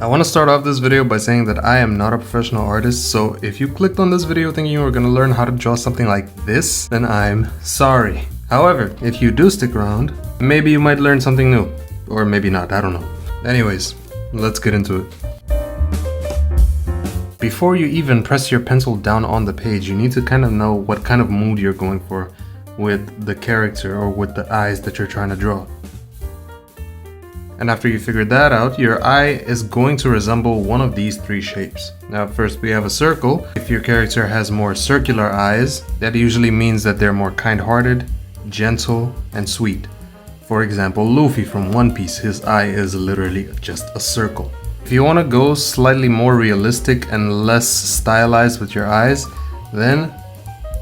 I want to start off this video by saying that I am not a professional artist, so if you clicked on this video thinking you were going to learn how to draw something like this, then I'm sorry. However, if you do stick around, maybe you might learn something new. Or maybe not, I don't know. Anyways, let's get into it. Before you even press your pencil down on the page, you need to kind of know what kind of mood you're going for with the character or with the eyes that you're trying to draw. And after you figure that out, your eye is going to resemble one of these three shapes. Now first we have a circle. If your character has more circular eyes, that usually means that they're more kind-hearted, gentle, and sweet. For example, Luffy from One Piece, his eye is literally just a circle. If you want to go slightly more realistic and less stylized with your eyes, then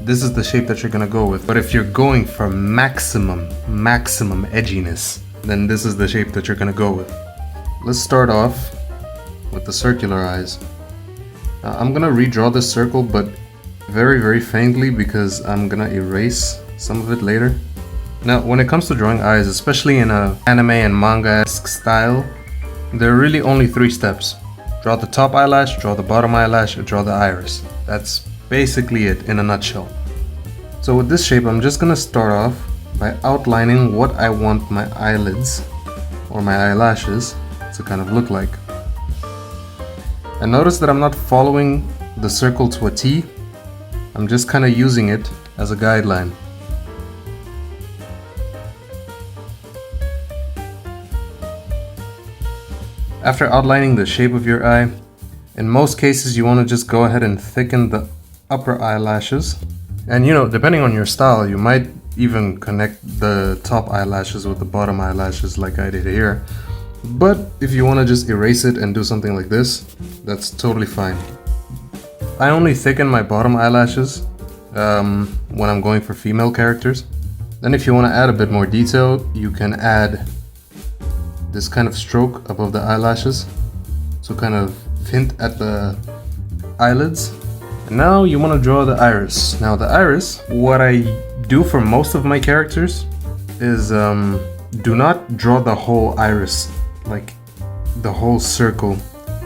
this is the shape that you're gonna go with. But if you're going for maximum edginess, then this is the shape that you're gonna go with. Let's start off with the circular eyes. I'm gonna redraw this circle, but very faintly because I'm gonna erase some of it later. Now, when it comes to drawing eyes, especially in a anime and manga-esque style, there are really only three steps. Draw the top eyelash, draw the bottom eyelash, draw the iris. That's basically it in a nutshell. So with this shape, I'm just gonna start off by outlining what I want my eyelids or my eyelashes to kind of look like. And notice that I'm not following the circle to a T. I'm just kind of using it as a guideline. After outlining the shape of your eye, in most cases you want to just go ahead and thicken the upper eyelashes. And depending on your style, you might even connect the top eyelashes with the bottom eyelashes like I did here. But if you want to just erase it and do something like this, that's totally fine. I only thicken my bottom eyelashes when I'm going for female characters. Then if you want to add a bit more detail, you can add this kind of stroke above the eyelashes to kind of hint at the eyelids. And now you want to draw the iris. Now the iris, what I do for most of my characters is do not draw the whole iris, like the whole circle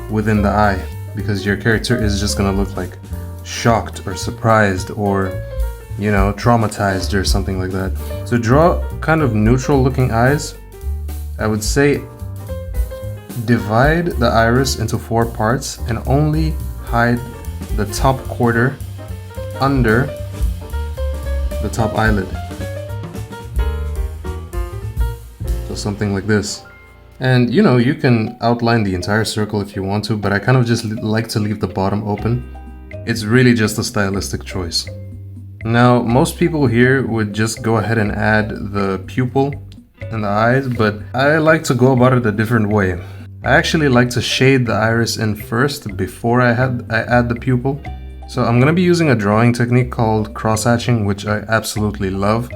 within the eye, because your character is just gonna look like shocked or surprised or traumatized or something like that. So draw kind of neutral looking eyes. I would say divide the iris into 4 parts and only hide the top quarter under the top eyelid. So something like this. And you can outline the entire circle if you want to, but I kind of just like to leave the bottom open. It's really just a stylistic choice. Now, most people here would just go ahead and add the pupil and the eyes, but I like to go about it a different way. I actually like to shade the iris in first before I add the pupil. So I'm gonna be using a drawing technique called cross-hatching, which I absolutely love.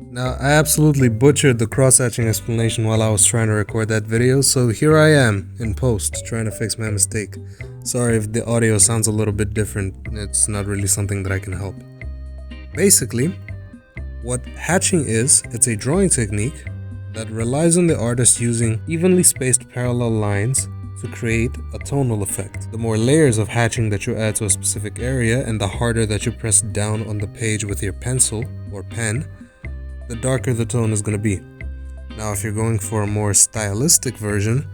Now, I absolutely butchered the cross-hatching explanation while I was trying to record that video, so here I am in post trying to fix my mistake. Sorry if the audio sounds a little bit different, it's not really something that I can help. Basically, what hatching is, it's a drawing technique that relies on the artist using evenly spaced parallel lines to create a tonal effect. The more layers of hatching that you add to a specific area and the harder that you press down on the page with your pencil or pen, the darker the tone is going to be. Now if you're going for a more stylistic version,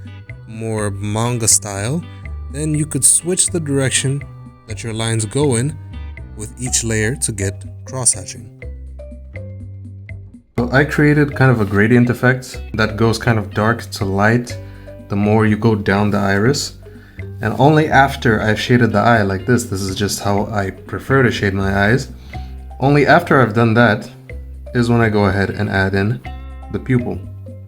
more manga style, then you could switch the direction that your lines go in with each layer to get cross-hatching. So I created kind of a gradient effect that goes kind of dark to light the more you go down the iris. And only after I've shaded the eye like this is just how I prefer to shade my eyes. Only after I've done that is when I go ahead and add in the pupil.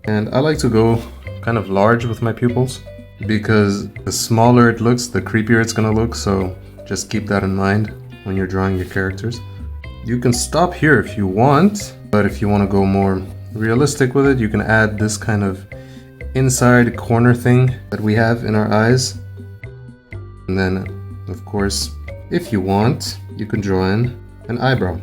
And I like to go kind of large with my pupils because the smaller it looks, the creepier it's gonna look. So just keep that in mind when you're drawing your characters. You can stop here if you want, but if you want to go more realistic with it, you can add this kind of inside corner thing that we have in our eyes. And then, of course, if you want, you can draw in an eyebrow.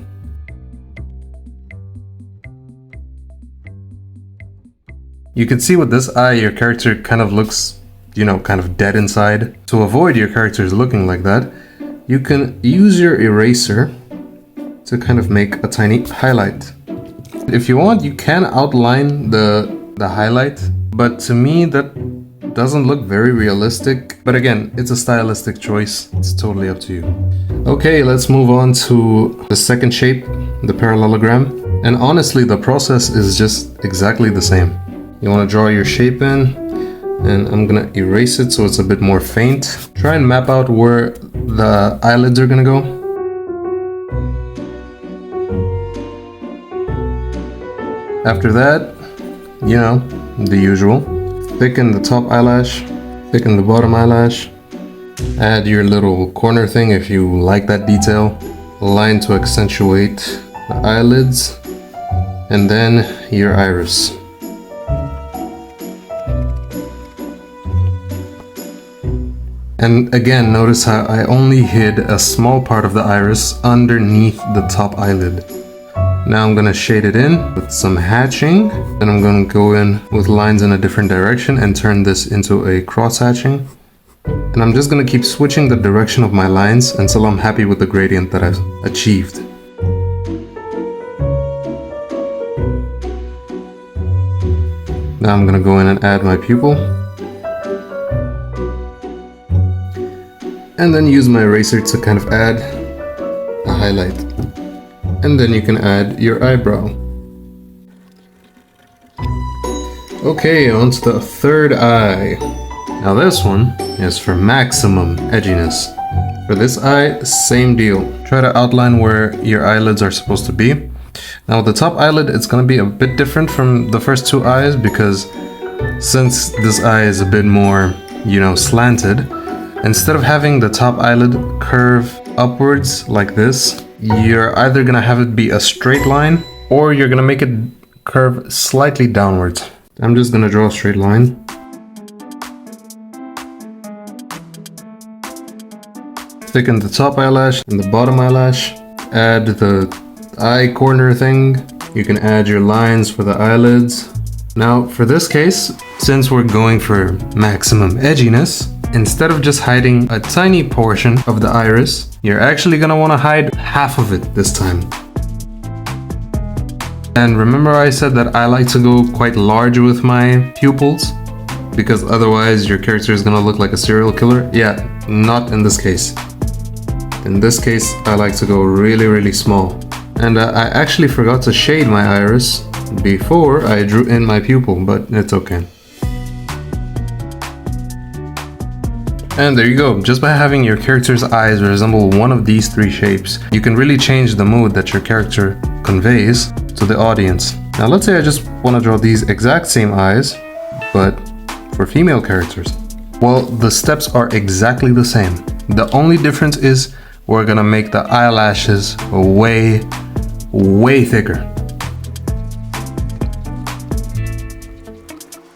You can see with this eye, your character kind of looks you know, kind of dead inside. To avoid your characters looking like that, you can use your eraser to kind of make a tiny highlight. If you want, you can outline the highlight, but to me that doesn't look very realistic. But again, it's a stylistic choice. It's totally up to you. Okay, let's move on to the second shape, the parallelogram. And honestly, the process is just exactly the same. You want to draw your shape in, and I'm gonna erase it so it's a bit more faint. Try and map out where the eyelids are gonna go. After that, you know, the usual. Thicken the top eyelash, thicken the bottom eyelash, add your little corner thing if you like that detail, line to accentuate the eyelids, and then your iris. And again, notice how I only hid a small part of the iris underneath the top eyelid. Now I'm gonna shade it in with some hatching. Then I'm gonna go in with lines in a different direction and turn this into a cross hatching. And I'm just gonna keep switching the direction of my lines until I'm happy with the gradient that I've achieved. Now I'm gonna go in and add my pupil. And then use my eraser to kind of add a highlight. And then you can add your eyebrow. Okay, on to the third eye. Now this one is for maximum edginess. For this eye, same deal. Try to outline where your eyelids are supposed to be. Now the top eyelid, it's going to be a bit different from the first two eyes because since this eye is a bit more, you know, slanted, instead of having the top eyelid curve upwards like this, you're either gonna have it be a straight line or you're gonna make it curve slightly downwards. I'm just gonna draw a straight line. Thicken the top eyelash and the bottom eyelash. Add the eye corner thing. You can add your lines for the eyelids. Now for this case, since we're going for maximum edginess, instead of just hiding a tiny portion of the iris, you're actually gonna wanna hide half of it this time. And remember I said that I like to go quite large with my pupils? Because otherwise your character is gonna look like a serial killer? Yeah, not in this case. In this case, I like to go really, really small. And I actually forgot to shade my iris before I drew in my pupil, but it's okay. And there you go. Just by having your character's eyes resemble one of these three shapes, you can really change the mood that your character conveys to the audience. Now let's say I just want to draw these exact same eyes, but for female characters. Well, the steps are exactly the same. The only difference is we're gonna make the eyelashes way, way thicker.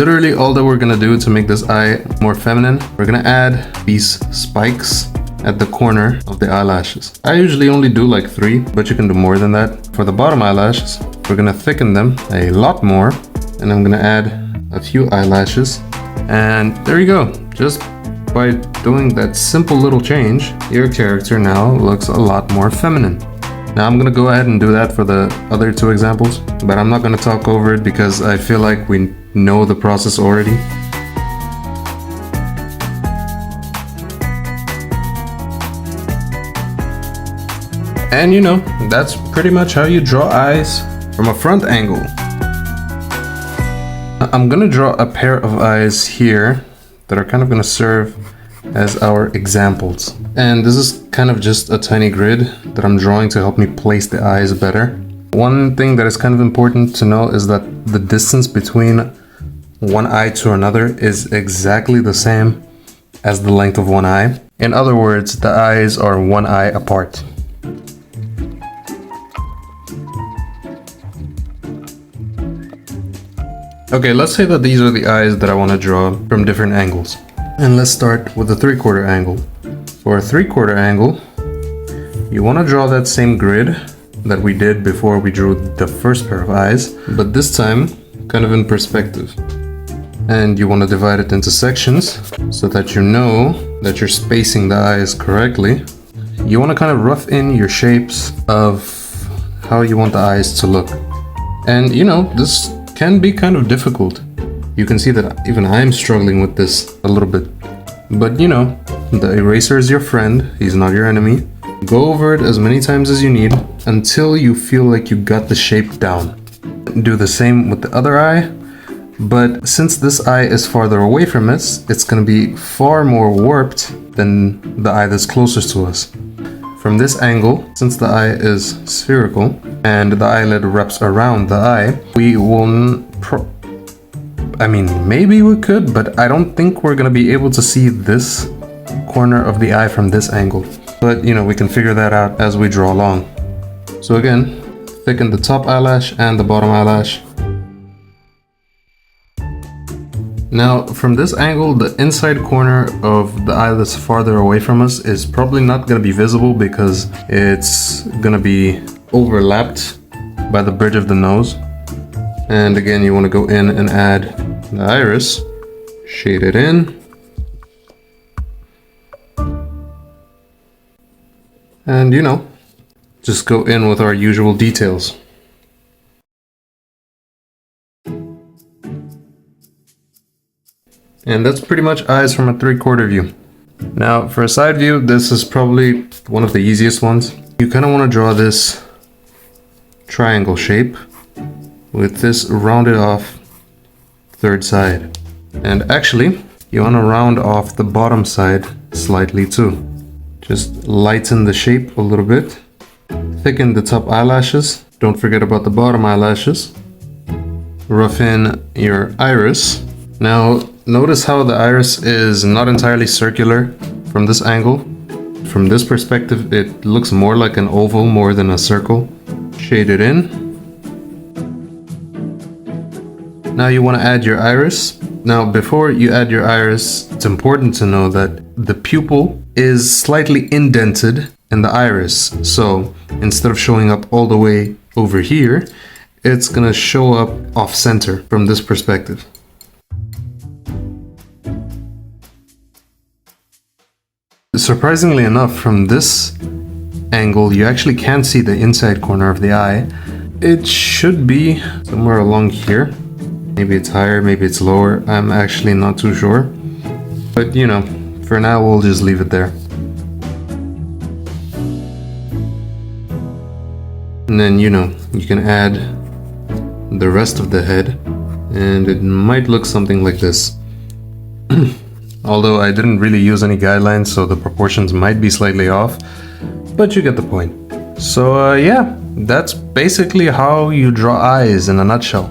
Literally all that we're gonna do to make this eye more feminine, we're gonna add these spikes at the corner of the eyelashes. I usually only do like 3, but you can do more than that. For the bottom eyelashes, we're gonna thicken them a lot more, and I'm gonna add a few eyelashes. And there you go. Just by doing that simple little change, your character now looks a lot more feminine. Now I'm gonna go ahead and do that for the other 2 examples, but I'm not gonna talk over it because I feel like we know the process already. And you know, that's pretty much how you draw eyes from a front angle. I'm gonna draw a pair of eyes here that are kind of gonna serve as our examples. And this is kind of just a tiny grid that I'm drawing to help me place the eyes better. One thing that is kind of important to know is that the distance between one eye to another is exactly the same as the length of one eye. In other words, the eyes are one eye apart. Okay, let's say that these are the eyes that I want to draw from different angles. And let's start with the 3/4 angle. For a 3/4 angle, you want to draw that same grid that we did before we drew the first pair of eyes, but this time kind of in perspective. And you want to divide it into sections so that you know that you're spacing the eyes correctly. You want to kind of rough in your shapes of how you want the eyes to look. And you know, this can be kind of difficult. You can see that even I'm struggling with this a little bit. But you know, the eraser is your friend, he's not your enemy. Go over it as many times as you need until you feel like you got the shape down. Do the same with the other eye, but since this eye is farther away from us, it's going to be far more warped than the eye that's closest to us. From this angle, since the eye is spherical and the eyelid wraps around the eye, we will maybe we could, but I don't think we're gonna be able to see this corner of the eye from this angle. But you know, we can figure that out as we draw along. So again, thicken the top eyelash and the bottom eyelash. Now, from this angle, the inside corner of the eye that's farther away from us is probably not going to be visible because it's going to be overlapped by the bridge of the nose. And again, you want to go in and add the iris, shade it in. And you know, just go in with our usual details. And that's pretty much eyes from a 3/4 view. Now for a side view, this is probably one of the easiest ones. You kind of want to draw this triangle shape with this rounded off third side. And actually, you want to round off the bottom side slightly too. Just lighten the shape a little bit. Thicken the top eyelashes. Don't forget about the bottom eyelashes. Rough in your iris. Now, notice how the iris is not entirely circular from this angle. From this perspective, it looks more like an oval more than a circle. Shade it in. Now you want to add your iris. Now, before you add your iris, it's important to know that the pupil is slightly indented in the iris. So instead of showing up all the way over here, it's going to show up off center from this perspective. Surprisingly enough, from this angle, you actually can't see the inside corner of the eye. It should be somewhere along here. Maybe it's higher, maybe it's lower. I'm actually not too sure. But you know, for now, we'll just leave it there. And then, you know, you can add the rest of the head, and it might look something like this. Although I didn't really use any guidelines, so the proportions might be slightly off, but you get the point. So yeah, that's basically how you draw eyes in a nutshell.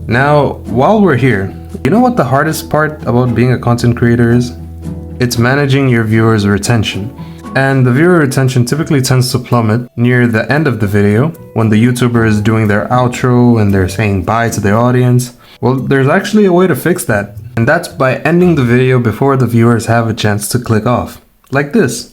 Now, while we're here, you know what the hardest part about being a content creator is? It's managing your viewers' retention. And the viewer retention typically tends to plummet near the end of the video when the YouTuber is doing their outro and they're saying bye to the audience. Well, there's actually a way to fix that. And that's by ending the video before the viewers have a chance to click off. Like this.